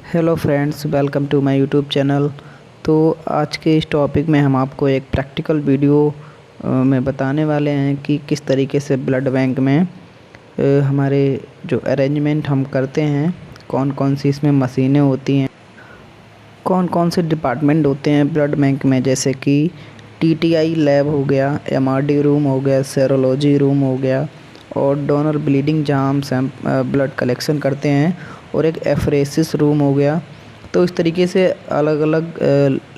Hello friends, welcome to my YouTube channel. तो आज के इस टॉपिक में हम आपको एक प्रैक्टिकल वीडियो में बताने वाले हैं कि किस तरीके से ब्लड बैंक में हमारे जो अरेंजमेंट हम करते हैं, कौन कौन सी इसमें मशीनें होती हैं, कौन कौन से डिपार्टमेंट होते हैं ब्लड बैंक में, जैसे कि टीटीआई लैब हो गया, एमआरडी रूम हो गया, सेरोलॉजी रूम हो गया और डोनर ब्लीडिंग जहाँ हम ब्लड कलेक्शन करते हैं, और एक एफरेसिस रूम हो गया। तो इस तरीके से अलग अलग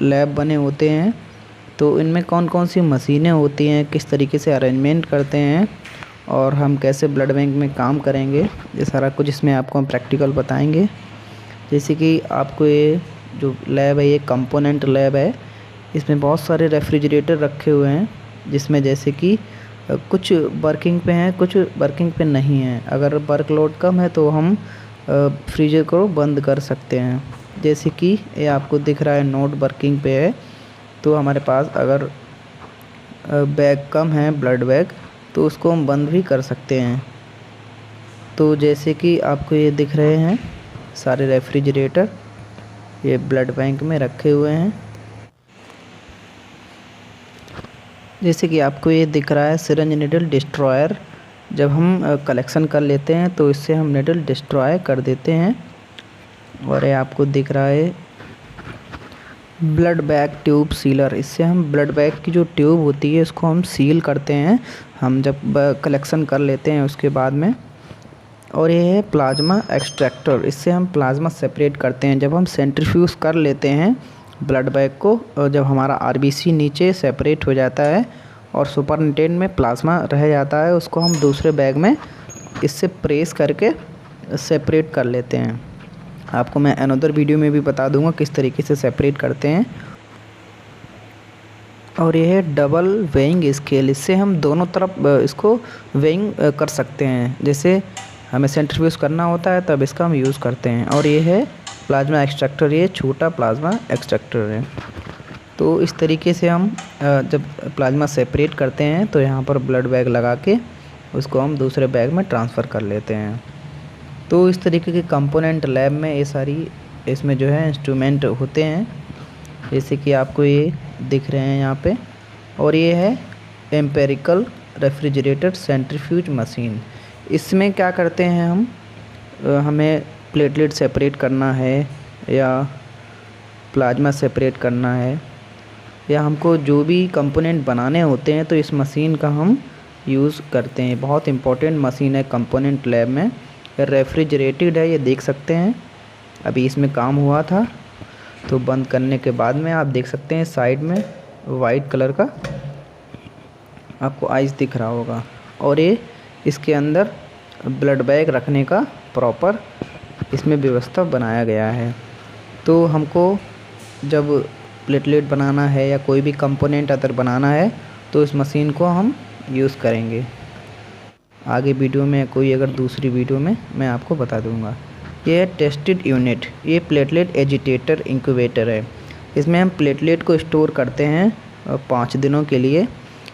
लैब बने होते हैं। तो इनमें कौन कौन सी मशीनें होती हैं, किस तरीके से अरेंजमेंट करते हैं और हम कैसे ब्लड बैंक में काम करेंगे, ये सारा कुछ इसमें आपको हम प्रैक्टिकल बताएंगे। जैसे कि आपको ये जो लैब है, ये कंपोनेंट लैब है। इसमें बहुत सारे रेफ्रिजरेटर रखे हुए हैं, जिसमें जैसे कि कुछ वर्किंग पे हैं, कुछ वर्किंग पे नहीं हैं। अगर वर्कलोड कम है तो हम फ्रीजर को बंद कर सकते हैं। जैसे कि ये आपको दिख रहा है नोट वर्किंग पे है, तो हमारे पास अगर बैग कम है, ब्लड बैग, तो उसको हम बंद भी कर सकते हैं। तो जैसे कि आपको ये दिख रहे हैं सारे रेफ्रिजरेटर, ये ब्लड बैंक में रखे हुए हैं। जैसे कि आपको ये दिख रहा है सिरिंज नीडल डिस्ट्रॉयर। जब हम कलेक्शन कर लेते हैं तो इससे हम नीडल डिस्ट्रॉय कर देते हैं। और ये आपको दिख रहा है ब्लड बैग ट्यूब सीलर। इससे हम ब्लड बैग की जो ट्यूब होती है उसको हम सील करते हैं, हम जब कलेक्शन कर लेते हैं उसके बाद में। और ये है प्लाज्मा एक्सट्रैक्टर। इससे हम प्लाज्मा सेपरेट करते हैं। जब हम सेंट्रीफ्यूज कर लेते हैं ब्लड बैग को, और जब हमारा आरबीसी नीचे सेपरेट हो जाता है और सुपरनेटेंट में प्लाज्मा रह जाता है, उसको हम दूसरे बैग में इससे प्रेस करके सेपरेट कर लेते हैं। आपको मैं अनदर वीडियो में भी बता दूंगा किस तरीके से सेपरेट करते हैं। और ये है डबल वेइंग स्केल। इससे हम दोनों तरफ इसको वेइंग कर सकते हैं। जैसे हमें सेंट्रीफ्यूज करना होता है तब इसका हम यूज़ करते हैं। और ये है प्लाज्मा एक्सट्रैक्टर, ये छोटा प्लाज्मा एक्सट्रैक्टर है। तो इस तरीके से हम जब प्लाज्मा सेपरेट करते हैं तो यहाँ पर ब्लड बैग लगा के उसको हम दूसरे बैग में ट्रांसफ़र कर लेते हैं। तो इस तरीके के कंपोनेंट लैब में ये सारी इसमें जो है इंस्ट्रूमेंट होते हैं, जैसे कि आपको ये दिख रहे हैं यहाँ पे। और ये है एम्पेरिकल रेफ्रिजरेटर सेंट्रीफ्यूज मशीन। इसमें क्या करते हैं हम, हमें प्लेटलेट सेपरेट करना है या प्लाज्मा सेपरेट करना है, या हमको जो भी कंपोनेंट बनाने होते हैं, तो इस मशीन का हम यूज़ करते हैं। बहुत इंपॉर्टेंट मशीन है कंपोनेंट लैब में। रेफ्रिजरेटेड है, ये देख सकते हैं। अभी इसमें काम हुआ था, तो बंद करने के बाद में आप देख सकते हैं साइड में वाइट कलर का आपको आइस दिख रहा होगा। और ये इसके अंदर ब्लड बैग रखने का प्रॉपर इसमें व्यवस्था बनाया गया है। तो हमको जब प्लेटलेट बनाना है या कोई भी कंपोनेंट अगर बनाना है तो इस मशीन को हम यूज़ करेंगे। आगे वीडियो में कोई अगर दूसरी वीडियो में मैं आपको बता दूंगा। ये है टेस्टेड यूनिट। ये प्लेटलेट एजिटेटर इंक्यूबेटर है। इसमें हम प्लेटलेट को स्टोर करते हैं 5 दिनों के लिए।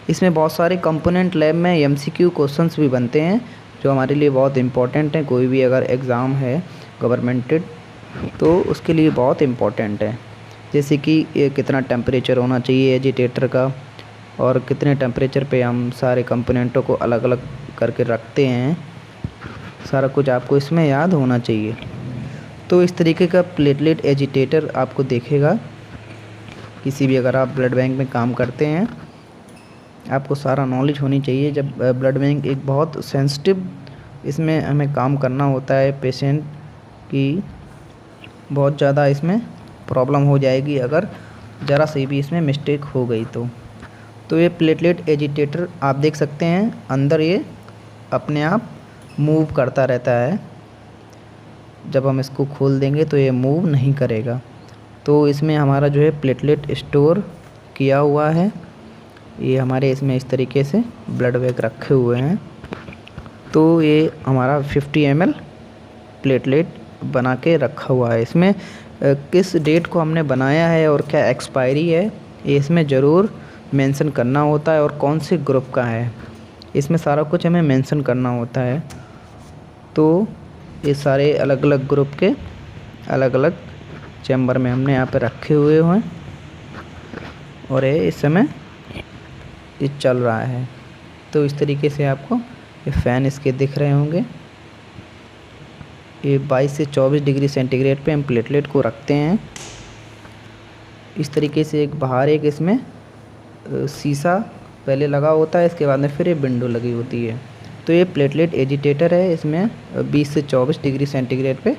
इसमें बहुत सारे कंपोनेंट लैब में एमसीक्यू क्वेश्चंस भी बनते हैं, जो हमारे लिए बहुत इंपॉर्टेंट हैं। कोई भी अगर एग्ज़ाम है गवर्नमेंटेड तो उसके लिए बहुत इम्पोर्टेंट है। जैसे कि ये कितना टेम्परेचर होना चाहिए एजिटेटर का, और कितने टेम्परेचर पे हम सारे कंपोनेंटों को अलग अलग करके रखते हैं, सारा कुछ आपको इसमें याद होना चाहिए। तो इस तरीके का प्लेटलेट एजिटेटर आपको देखेगा किसी भी, अगर आप ब्लड बैंक में काम करते हैं आपको सारा नॉलेज होनी चाहिए। जब ब्लड बैंक एक बहुत सेंसिटिव, इसमें हमें काम करना होता है। पेशेंट की बहुत ज़्यादा इसमें प्रॉब्लम हो जाएगी अगर ज़रा सी भी इसमें मिस्टेक हो गई तो ये प्लेटलेट एजिटेटर आप देख सकते हैं, अंदर ये अपने आप मूव करता रहता है। जब हम इसको खोल देंगे तो ये मूव नहीं करेगा। तो इसमें हमारा जो है प्लेटलेट स्टोर किया हुआ है। ये हमारे इसमें इस तरीके से ब्लड बैग रखे हुए हैं। तो ये हमारा 50 ml प्लेटलेट बना के रखा हुआ है। इसमें किस डेट को हमने बनाया है और क्या एक्सपायरी है, ये इसमें ज़रूर मेंशन करना होता है, और कौन से ग्रुप का है, इसमें सारा कुछ हमें मेंशन करना होता है। तो ये सारे अलग अलग ग्रुप के अलग अलग चैम्बर में हमने यहाँ पे रखे हुए हैं और ये इस समय ये चल रहा है। तो इस तरीके से आपको ये फ़ैन इसके दिख रहे होंगे। ये 22 से 24 डिग्री सेंटीग्रेड पे हम प्लेटलेट को रखते हैं। इस तरीके से एक बाहर एक इसमें शीशा पहले लगा होता है, इसके बाद में फिर ये विंडो लगी होती है। तो ये प्लेटलेट एजिटेटर है, इसमें 20 से 24 डिग्री सेंटीग्रेड पे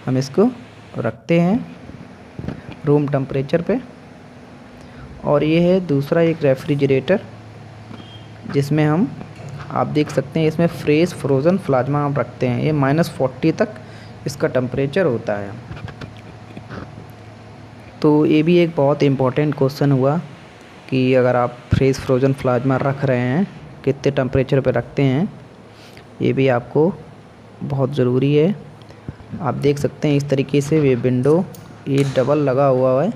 हम इसको रखते हैं रूम टेम्परेचर पे। और ये है दूसरा एक रेफ्रिजरेटर, जिसमें हम आप देख सकते हैं इसमें फ्रेश फ्रोज़न प्लाज्मा हम रखते हैं। ये -40 तक इसका टेम्परेचर होता है। तो ये भी एक बहुत इम्पोर्टेंट क्वेश्चन हुआ कि अगर आप फ्रेश फ्रोज़न प्लाज्मा रख रहे हैं कितने टेम्परेचर पे रखते हैं, ये भी आपको बहुत ज़रूरी है। आप देख सकते हैं इस तरीके से ये विंडो ये डबल लगा हुआ है।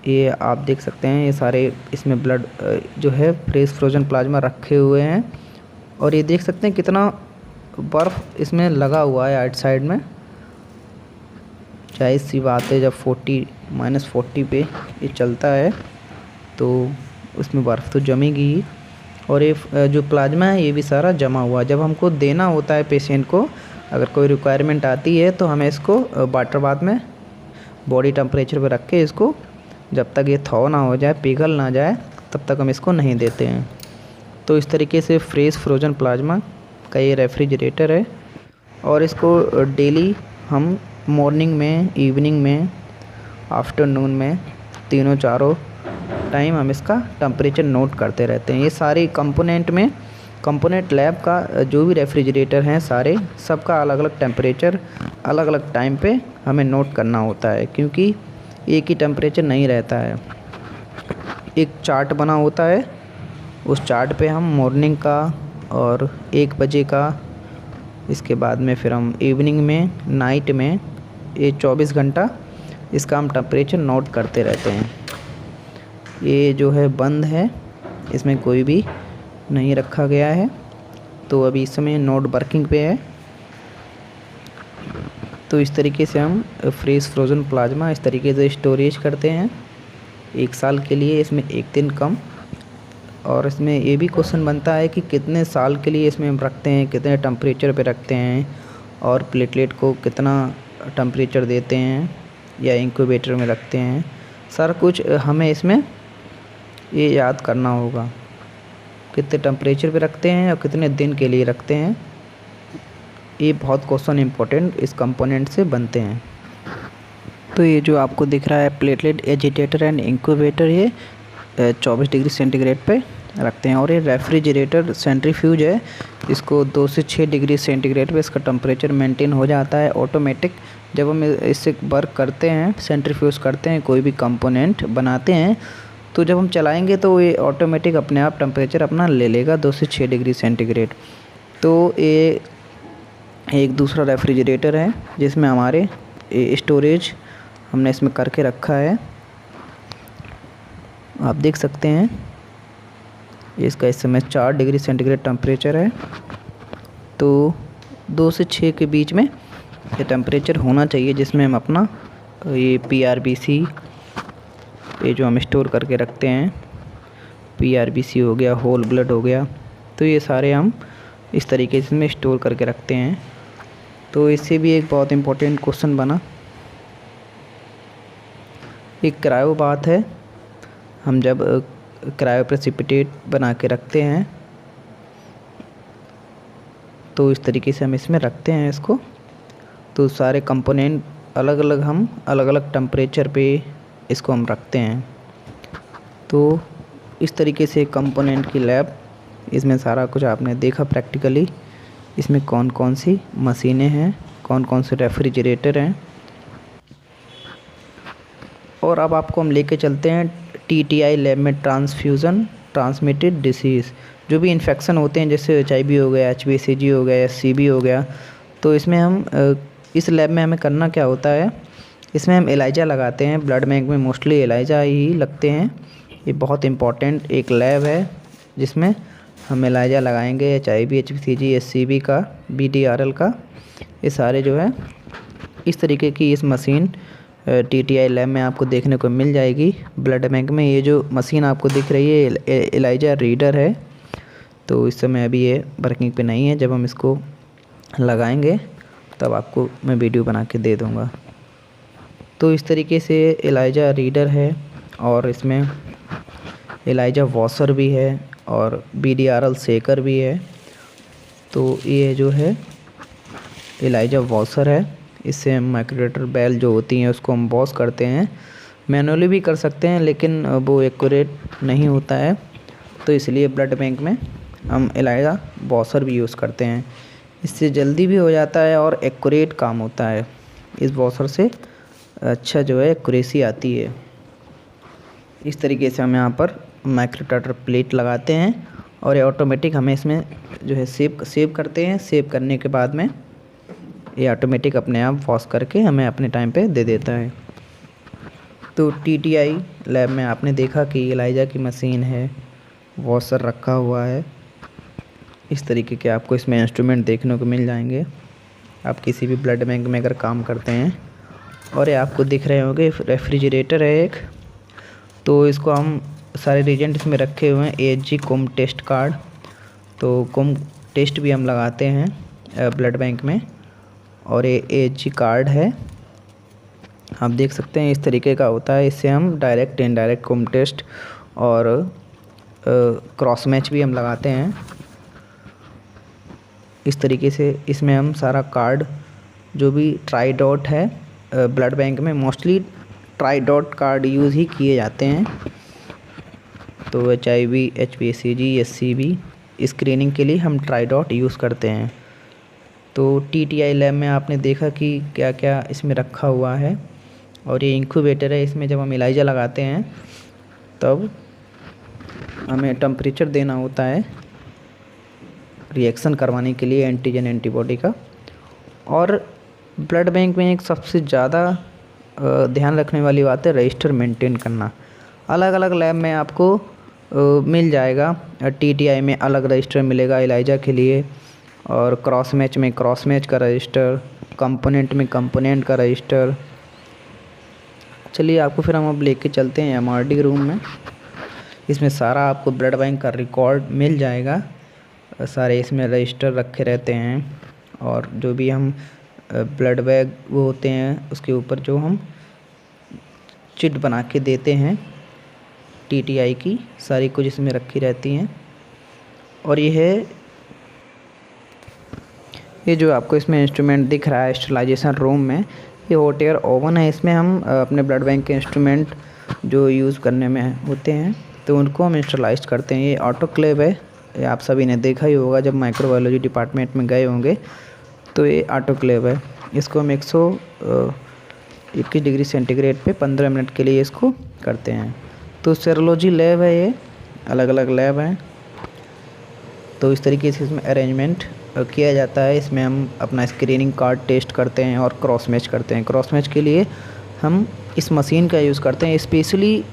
ये आप देख सकते हैं ये सारे इसमें ब्लड जो है फ्रेश फ्रोज़न प्लाज्मा रखे हुए हैं। और ये देख सकते हैं कितना बर्फ़ इसमें लगा हुआ है आइट साइड में। जाहिर सी बात है जब -40 पे ये चलता है तो उसमें बर्फ़ तो जमेगी ही। और ये जो प्लाज्मा है ये भी सारा जमा हुआ है। जब हमको देना होता है पेशेंट को, अगर कोई रिक्वायरमेंट आती है तो हमें इसको वाटर बाथ में बॉडी टेम्परेचर पे रख के इसको जब तक ये थॉ ना हो जाए, पिघल ना जाए, तब तक हम इसको नहीं देते हैं। तो इस तरीके से फ्रेश फ्रोज़न प्लाज्मा का ये रेफ्रिजरेटर है। और इसको डेली हम मॉर्निंग में, इवनिंग में, आफ्टरनून में, तीनों चारों टाइम हम इसका टेम्परेचर नोट करते रहते हैं। ये सारे कंपोनेंट लैब का जो भी रेफ्रिजरेटर हैं सारे, सबका अलग अलग टेम्परेचर अलग अलग टाइम पे हमें नोट करना होता है, क्योंकि एक ही टेम्परेचर नहीं रहता है। एक चार्ट बना होता है, उस चार्ट पे हम मॉर्निंग का और 1 बजे का, इसके बाद में फिर हम इवनिंग में, नाइट में, ये 24 घंटा इसका हम टेम्परेचर नोट करते रहते हैं। ये जो है बंद है, इसमें कोई भी नहीं रखा गया है। तो अभी इस समय नोट वर्किंग पे है। तो इस तरीके से हम फ्रेश फ्रोज़न प्लाज्मा इस तरीके से स्टोरेज करते हैं 1 साल के लिए, इसमें 1 दिन कम। और इसमें ये भी क्वेश्चन बनता है कि कितने साल के लिए इसमें हम रखते हैं, कितने टेम्परेचर पे रखते हैं, और प्लेटलेट को कितना टेम्परेचर देते हैं या इंक्यूबेटर में रखते हैं। सारा कुछ हमें इसमें ये याद करना होगा, कितने टेम्परेचर पे रखते हैं और कितने दिन के लिए रखते हैं। ये बहुत क्वेश्चन इंपॉर्टेंट इस कंपोनेंट से बनते हैं। तो ये जो आपको दिख रहा है प्लेटलेट एजिटेटर एंड इंक्यूबेटर, ये 24 डिग्री सेंटीग्रेड पे रखते हैं। और ये रेफ्रिजरेटर सेंट्रीफ्यूज है, इसको 2 से 6 डिग्री सेंटीग्रेड पे इसका टेम्परेचर मेंटेन हो जाता है ऑटोमेटिक। जब हम इससे वर्क करते हैं, सेंट्रीफ्यूज करते हैं, कोई भी कंपोनेंट बनाते हैं, तो जब हम चलाएंगे तो ये ऑटोमेटिक अपने आप टेम्परेचर अपना ले लेगा 2 से 6 डिग्री सेंटीग्रेड। तो ये एक दूसरा रेफ्रिजरेटर है जिसमें हमारे स्टोरेज हमने इसमें करके रखा है। आप देख सकते हैं इसका इस समय 4 डिग्री सेंटीग्रेड टेम्परेचर है। तो 2 से 6 के बीच में ये टेम्परेचर होना चाहिए, जिसमें हम अपना ये PRBC ये जो हम स्टोर करके रखते हैं, PRBC हो गया, होल ब्लड हो गया, तो ये सारे हम इस तरीके से इसमें स्टोर करके रखते हैं। तो इससे भी एक बहुत इम्पोर्टेंट क्वेश्चन बना। एक क्रायो बात है, हम जब क्रायो प्रेसिपिटेट बना के रखते हैं तो इस तरीके से हम इसमें रखते हैं इसको। तो सारे कंपोनेंट अलग अलग हम अलग अलग टेम्परेचर पे इसको हम रखते हैं। तो इस तरीके से कंपोनेंट की लैब, इसमें सारा कुछ आपने देखा प्रैक्टिकली, इसमें कौन कौन सी मशीनें हैं, कौन कौन से रेफ्रिजरेटर हैं। और अब आपको हम लेके चलते हैं TTI लैब में ट्रांसफ्यूज़न ट्रांसमिटेड डिसीज़, जो भी इन्फेक्शन होते हैं, जैसे HIV हो गया, HBCG हो गया, SCB हो गया। तो इसमें हम इस लैब में हमें करना क्या होता है, इसमें हम एलाइजा लगाते हैं। ब्लड बैंक में मोस्टली एलाइजा ही लगते हैं। ये बहुत इम्पॉर्टेंट एक लैब है जिसमें हम एलाइजा लगाएंगे, HIV, HBCG, SCB का, BDRL का, ये सारे जो है इस तरीके की इस मशीन TTI लैब में आपको देखने को मिल जाएगी ब्लड बैंक में। ये जो मशीन आपको दिख रही है एलाइजा रीडर है। तो इस समय अभी ये वर्किंग पे नहीं है, जब हम इसको लगाएंगे तब आपको मैं वीडियो बना के दे दूँगा। तो इस तरीके से एलाइजा रीडर है और इसमें एलाइजा वॉशर भी है और BDRL शेकर भी है। तो ये जो है एलाइजा वॉशर है, इससे हम माइक्रोडेटर बेल जो होती हैं उसको हम वॉश करते हैं। मैनुअली भी कर सकते हैं लेकिन वो एक्यूरेट नहीं होता है, तो इसलिए ब्लड बैंक में हम एलाइजा वॉशर भी यूज़ करते हैं। इससे जल्दी भी हो जाता है और एक्यूरेट काम होता है। इस वॉशर से अच्छा जो है एक्यूरेसी आती है। इस तरीके से हम यहाँ पर माइक्रोडेटर प्लेट लगाते हैं और ये ऑटोमेटिक हमें इसमें जो है सेव करते हैं। सेव करने के बाद में ये ऑटोमेटिक अपने आप वॉश करके हमें अपने टाइम पे दे देता है। तो TTI लैब में आपने देखा कि एलाइजा की मशीन है, वॉशर रखा हुआ है। इस तरीके के आपको इसमें इंस्ट्रूमेंट देखने को मिल जाएंगे आप किसी भी ब्लड बैंक में अगर काम करते हैं। और ये आपको दिख रहे होंगे रेफ्रिजरेटर है एक, तो इसको हम सारे रीजेंट इसमें रखे हुए हैं। AHG कोम टेस्ट कार्ड, तो कोम टेस्ट भी हम लगाते हैं ब्लड बैंक में। और ये AHG कार्ड है, आप देख सकते हैं इस तरीके का होता है। इससे हम डायरेक्ट इनडायरेक्ट कोम टेस्ट और क्रॉस मैच भी हम लगाते हैं। इस तरीके से इसमें हम सारा कार्ड जो भी ट्राई डॉट है ब्लड बैंक में mostly tri dot card use ही किए जाते हैं। तो HIV, HPCG, SCB स्क्रीनिंग के लिए हम ट्राई डॉट यूज़ करते हैं। तो TTI लैब में आपने देखा कि क्या क्या इसमें रखा हुआ है। और ये इंक्यूबेटर है, इसमें जब हम एलाइजा लगाते हैं तब हमें टेम्परेचर देना होता है रिएक्शन करवाने के लिए एंटीजन एंटीबॉडी का। और ब्लड बैंक में एक सबसे ज़्यादा ध्यान रखने वाली बात है रजिस्टर मेंटेन करना। अलग अलग लैब में आपको मिल जाएगा, TTI में अलग रजिस्टर मिलेगा एलाइजा के लिए, और क्रॉस मैच में क्रॉस मैच का रजिस्टर, कंपोनेंट में कंपोनेंट का रजिस्टर। चलिए आपको फिर हम अब लेके चलते हैं MRD रूम में। इसमें सारा आपको ब्लड बैंक का रिकॉर्ड मिल जाएगा, सारे इसमें रजिस्टर रखे रहते हैं। और जो भी हम ब्लड बैग वो होते हैं उसके ऊपर जो हम चिट बना के देते हैं TTI की, सारी कुछ इसमें रखी रहती हैं। और ये जो आपको इसमें इंस्ट्रूमेंट दिख रहा है स्टरलाइजेशन रूम में, ये हॉट एयर ओवन है। इसमें हम अपने ब्लड बैंक के इंस्ट्रूमेंट जो यूज़ करने में होते हैं तो उनको हम इंस्टलाइज करते हैं। ये ऑटोक्लेव है, ये आप सभी ने देखा ही होगा जब माइक्रोबायोलॉजी डिपार्टमेंट में गए होंगे। तो ये ऑटोक्लेव है, इसको हम 121 डिग्री सेंटीग्रेड पे 15 मिनट के लिए इसको करते हैं। तो सेरोलॉजी लैब है, ये अलग अलग लैब हैं। तो इस तरीके से इसमें अरेंजमेंट किया जाता है। इसमें हम अपना स्क्रीनिंग कार्ड टेस्ट करते हैं और क्रॉस मैच करते हैं। क्रॉस मैच के लिए हम इस मशीन का यूज़ करते हैं, स्पेशली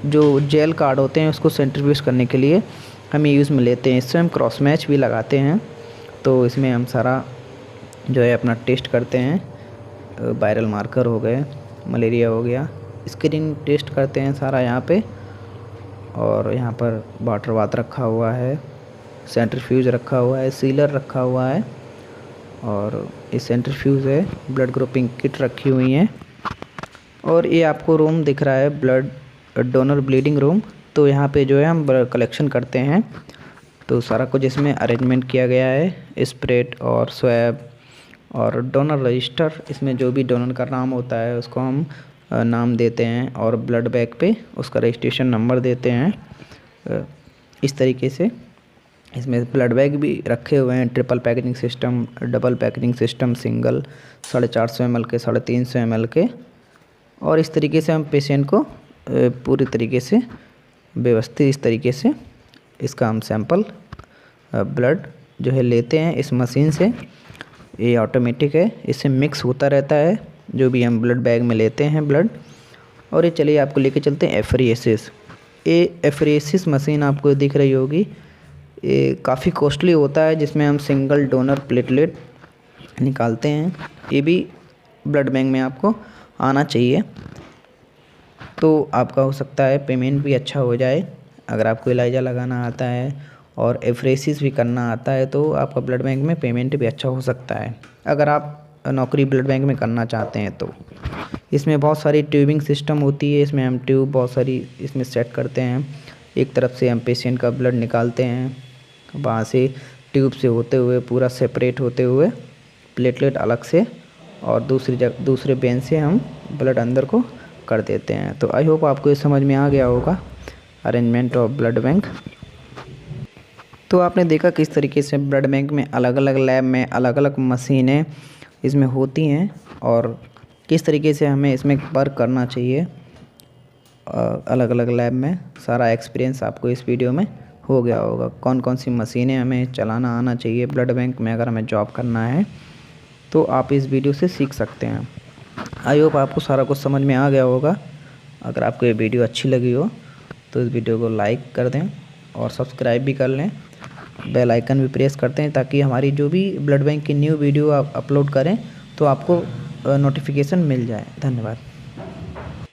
जो जेल कार्ड होते हैं उसको सेंट्रीफ्यूज करने के लिए हम ये यूज़ में लेते हैं। इससे हम क्रॉस मैच भी लगाते हैं। तो इसमें हम सारा जो है अपना टेस्ट करते हैं, वायरल मार्कर हो गए, मलेरिया हो गया, स्क्रीनिंग टेस्ट करते हैं सारा यहाँ पे। और यहाँ पर वाटर बाथ रखा हुआ है, सेंट्रीफ्यूज रखा हुआ है, सीलर रखा हुआ है, और ये सेंट्रीफ्यूज है, ब्लड ग्रुपिंग किट रखी हुई है। और ये आपको रूम दिख रहा है ब्लड डोनर ब्लीडिंग रूम। तो यहाँ पे जो है हम ब्लड कलेक्शन करते हैं। तो सारा कुछ इसमें अरेंजमेंट किया गया है, स्प्रेड और स्वैब और डोनर रजिस्टर। इसमें जो भी डोनर का नाम होता है उसको हम नाम देते हैं और ब्लड बैग पे उसका रजिस्ट्रेशन नंबर देते हैं। इस तरीके से इसमें ब्लड बैग भी रखे हुए हैं, triple packaging system, double packaging system, single 450 ml के, 350 ml के। और इस तरीके से हम पेशेंट को पूरी तरीके से व्यवस्थित इस तरीके से इसका हम सैंपल ब्लड जो है लेते हैं इस मशीन से। ये ऑटोमेटिक है, इससे मिक्स होता रहता है जो भी हम ब्लड बैग में लेते हैं ब्लड। और ये चलिए आपको लेके चलते हैं एफरेसिस। ये एफरेसिस मशीन आपको दिख रही होगी, ये काफ़ी कॉस्टली होता है, जिसमें हम सिंगल डोनर प्लेटलेट निकालते हैं। ये भी ब्लड बैंक में आपको आना चाहिए, तो आपका हो सकता है पेमेंट भी अच्छा हो जाए। अगर आपको इलाइजा लगाना आता है और एफरेसिस भी करना आता है तो आपका ब्लड बैंक में पेमेंट भी अच्छा हो सकता है, अगर आप नौकरी ब्लड बैंक में करना चाहते हैं तो। इसमें बहुत सारी ट्यूबिंग सिस्टम होती है, इसमें हम ट्यूब बहुत सारी इसमें सेट करते हैं। एक तरफ से हम पेशेंट का ब्लड निकालते हैं, वहाँ से ट्यूब से होते हुए पूरा सेपरेट होते हुए प्लेटलेट अलग से, और दूसरे वेन से हम ब्लड अंदर को कर देते हैं। तो आई होप आपको ये समझ में आ गया होगा अरेंजमेंट ऑफ ब्लड बैंक। तो आपने देखा किस तरीके से ब्लड बैंक में अलग अलग लैब में अलग अलग मशीनें इसमें होती हैं और किस तरीके से हमें इसमें वर्क करना चाहिए अलग अलग लैब में। सारा एक्सपीरियंस आपको इस वीडियो में हो गया होगा। कौन कौन सी मशीनें हमें चलाना आना चाहिए ब्लड बैंक में अगर हमें जॉब करना है, तो आप इस वीडियो से सीख सकते हैं। आई होप आपको सारा कुछ समझ में आ गया होगा। अगर आपको ये वीडियो अच्छी लगी हो तो इस वीडियो को लाइक कर दें और सब्सक्राइब भी कर लें, बेल आइकन भी प्रेस करते हैं ताकि हमारी जो भी ब्लड बैंक की न्यू वीडियो आप अपलोड करें तो आपको नोटिफिकेशन मिल जाए। धन्यवाद।